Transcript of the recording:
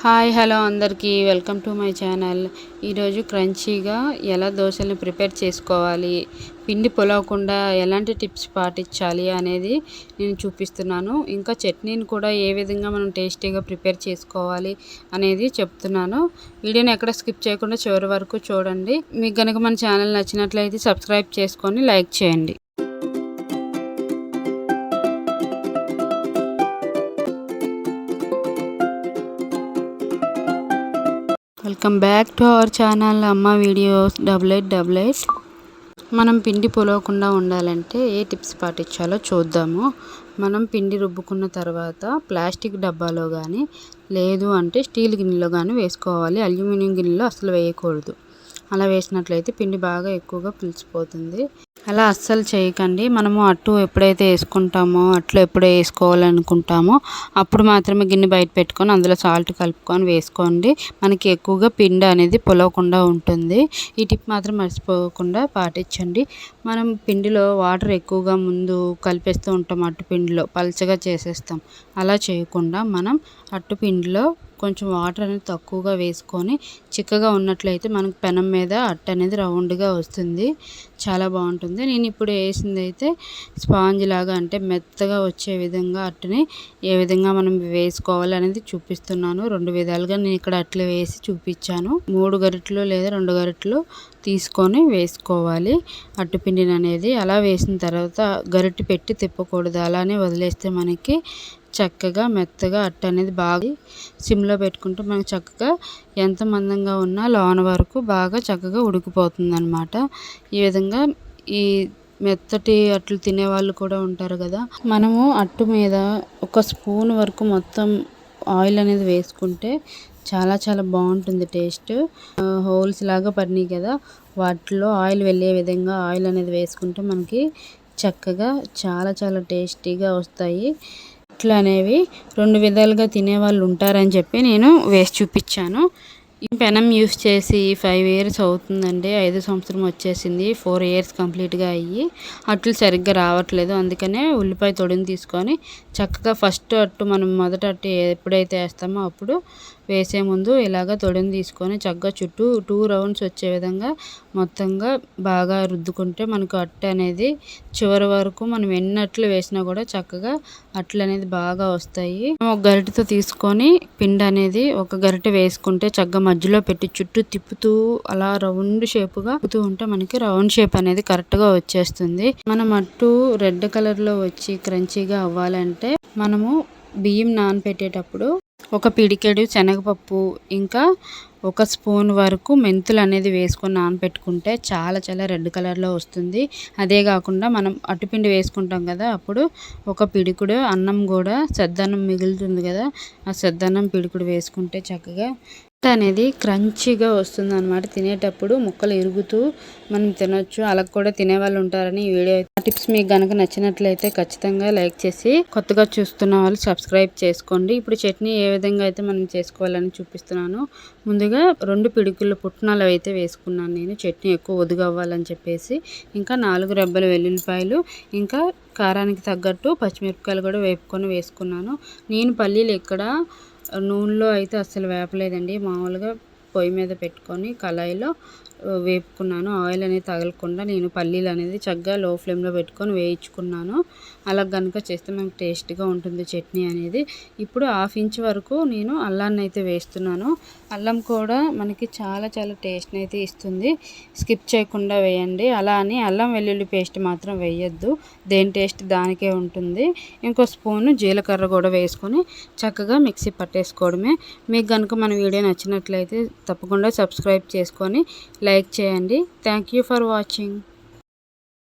Hi hello అందరికీ welcome to my channel. ఈరోజు క్రంచీగా ఎలా దోశల్ని ప్రిపేర్ చేసుకోవాలి, పిండి పొలవకుండా ఎలాంటి టిప్స్ పాటించాలి అనేది నేను చూపిస్తున్నాను. ఇంకా చట్నీని కూడా ఏ విధంగా మనం టేస్టీగా ప్రిపేర్ చేసుకోవాలి అనేది చెప్తున్నాను. వీడియోని ఎక్కడ స్కిప్ చేయకుండా చివరి వరకు చూడండి. మీకు కనుక మన ఛానల్ నచ్చినట్లయితే సబ్స్క్రైబ్ చేసుకొని లైక్ చేయండి. Welcome back to our channel అమ్మ వీడియోస్ 8888. మనం పిండి పొలవకుండా ఉండాలంటే ఏ టిప్స్ పాటించాలో చూద్దాము. మనం పిండి రుబ్బుకున్న తర్వాత ప్లాస్టిక్ డబ్బాలో కానీ లేదు అంటే స్టీల్ గిన్నెలో కానీ వేసుకోవాలి. అల్యూమినియం గిన్నెలో అసలు వేయకూడదు. అలా వేసినట్లయితే పిండి బాగా ఎక్కువగా పులిసిపోతుంది. అలా అస్సలు చేయకండి. మనము అట్టు ఎప్పుడైతే వేసుకుంటామో అట్లు ఎప్పుడు వేసుకోవాలనుకుంటామో అప్పుడు మాత్రమే గిన్నె బయట పెట్టుకొని అందులో సాల్ట్ కలుపుకొని వేసుకోండి. మనకి ఎక్కువగా పిండి అనేది పొలవకుండా ఉంటుంది. ఈ టిప్ మాత్రం మర్చిపోకుండా పాటించండి. మనం పిండిలో వాటర్ ఎక్కువగా ముందు కలిపేస్తూ ఉంటాం. అట్టు పిండిలో పల్చగా చేసేస్తాం. అలా చేయకుండా మనం అట్టు పిండిలో కొంచెం వాటర్ అనేది తక్కువగా వేసుకొని చిక్కగా ఉన్నట్లయితే మనకు పెనం మీద అట్టు అనేది రౌండ్గా వస్తుంది. చాలా బాగుంటుంది. నేను ఇప్పుడు వేసింది అయితే స్పాంజ్ లాగా అంటే మెత్తగా వచ్చే విధంగా అట్టుని ఏ విధంగా మనం వేసుకోవాలి అనేది చూపిస్తున్నాను. 2 విధాలుగా నేను ఇక్కడ అట్లు వేసి చూపించాను. 3 గరిటెలు లేదా 2 గరిటెలు తీసుకొని వేసుకోవాలి అట్టుపిండిని అనేది. అలా వేసిన తర్వాత గరిటె పెట్టి తిప్పకూడదు. అలానే వదిలేస్తే మనకి చక్కగా మెత్తగా అట్టు అనేది బాగా సిమ్లో పెట్టుకుంటే మనకు చక్కగా ఎంత మందంగా ఉన్నా లోన వరకు బాగా చక్కగా ఉడికిపోతుంది అన్నమాట. ఈ విధంగా ఈ మెత్తటి అట్లు తినేవాళ్ళు కూడా ఉంటారు కదా. మనము అట్టు మీద 1 స్పూన్ వరకు మొత్తం ఆయిల్ అనేది వేసుకుంటే చాలా చాలా బాగుంటుంది టేస్ట్. హోల్స్ లాగా పడినాయి కదా, వాటిలో ఆయిల్ వెళ్ళే విధంగా ఆయిల్ అనేది వేసుకుంటే మనకి చక్కగా చాలా చాలా టేస్టీగా వస్తాయి. అట్లు అనేవి 2 విధాలుగా తినేవాళ్ళు ఉంటారని చెప్పి నేను వేసి చూపించాను. ఈ పెనం యూస్ చేసి 5 ఇయర్స్ అవుతుందండి. 5వ సంవత్సరం వచ్చేసింది. 4 ఇయర్స్ కంప్లీట్గా అయ్యి అట్లు సరిగ్గా రావట్లేదు. అందుకనే ఉల్లిపాయ తొడిని తీసుకొని చక్కగా ఫస్ట్ అట్టు మనం మొదట అట్టు ఎప్పుడైతే వేస్తామో అప్పుడు వేసే ముందు ఇలాగ తొడిని తీసుకొని చక్కగా చుట్టూ 2 రౌండ్స్ వచ్చే విధంగా మొత్తంగా బాగా రుద్దుకుంటే మనకు అట్టు అనేది చివరి వరకు మనం ఎన్ని అట్లు వేసినా కూడా చక్కగా అట్లు అనేది బాగా వస్తాయి. ఒక గరిటెతో తీసుకొని పిండి అనేది ఒక గరిటె వేసుకుంటే చక్కగా మధ్యలో పెట్టి చుట్టూ తిప్పుతూ అలా రౌండ్ షేప్గా తిప్పుతూ ఉంటే మనకి రౌండ్ షేప్ అనేది కరెక్ట్గా వచ్చేస్తుంది. మనం అట్టు రెడ్ కలర్లో వచ్చి క్రంచీగా అవ్వాలంటే మనము బియ్యం నానబెట్టేటప్పుడు ఒక పిడికెడు శనగపప్పు ఇంకా 1 స్పూన్ వరకు మెంతులు అనేది వేసుకొని నానబెట్టుకుంటే చాలా చాలా రెడ్ కలర్లో వస్తుంది. అదే కాకుండా మనం అట్టుపిండి వేసుకుంటాం కదా, అప్పుడు ఒక పిడికుడు అన్నం కూడా సద్దన్నం మిగులుతుంది కదా, ఆ సద్దన్నం పిడికుడు వేసుకుంటే చక్కగా అనేది క్రంచీగా వస్తుంది అనమాట. తినేటప్పుడు ముక్కలు ఇరుగుతూ మనం తినొచ్చు. అలా కూడా తినేవాళ్ళు ఉంటారని ఈ వీడియో టిప్స్ మీకు కనుక నచ్చినట్లయితే ఖచ్చితంగా లైక్ చేసి కొత్తగా చూస్తున్న వాళ్ళు సబ్స్క్రైబ్ చేసుకోండి. ఇప్పుడు చట్నీ ఏ విధంగా అయితే మనం చేసుకోవాలని చూపిస్తున్నాను. ముందుగా 2 పిడికిళ్ళు పుట్నాలు అయితే వేసుకున్నాను నేను, చట్నీ ఎక్కువ ఒదుగవ్వాలని చెప్పేసి. ఇంకా 4 రెబ్బల వెల్లుల్లిపాయలు, ఇంకా కారానికి తగ్గట్టు పచ్చిమిరపకాయలు కూడా వేపుకొని వేసుకున్నాను. నేను పల్లీలు ఇక్కడ నూనెలో అయితే అస్సలు వేపలేదండి. మామూలుగా పొయ్యి మీద పెట్టుకొని కళాయిలో వేపుకున్నాను. ఆయిల్ అనేది తగలకుండా నేను పల్లీలు అనేది చక్కగా లో ఫ్లేమ్లో పెట్టుకొని వేయించుకున్నాను. అలా కనుక చేస్తే మనకు టేస్ట్గా ఉంటుంది చట్నీ అనేది. ఇప్పుడు 1/2 ఇంచ్ వరకు నేను అల్లాన్ని అయితే వేస్తున్నాను. అల్లం కూడా మనకి చాలా చాలా టేస్ట్ని అయితే ఇస్తుంది. స్కిప్ చేయకుండా వేయండి. అలా అని అల్లం వెల్లుల్లి పేస్ట్ మాత్రం వేయొద్దు. దేని టేస్ట్ దానికే ఉంటుంది. ఇంకో స్పూను జీలకర్ర కూడా వేసుకొని చక్కగా మిక్సీ పట్టేసుకోవడమే. మీకు కనుక మన వీడియో నచ్చినట్లయితే తప్పకుండా సబ్స్క్రైబ్ చేసుకొని లైక్ చేయండి. Thank you for watching.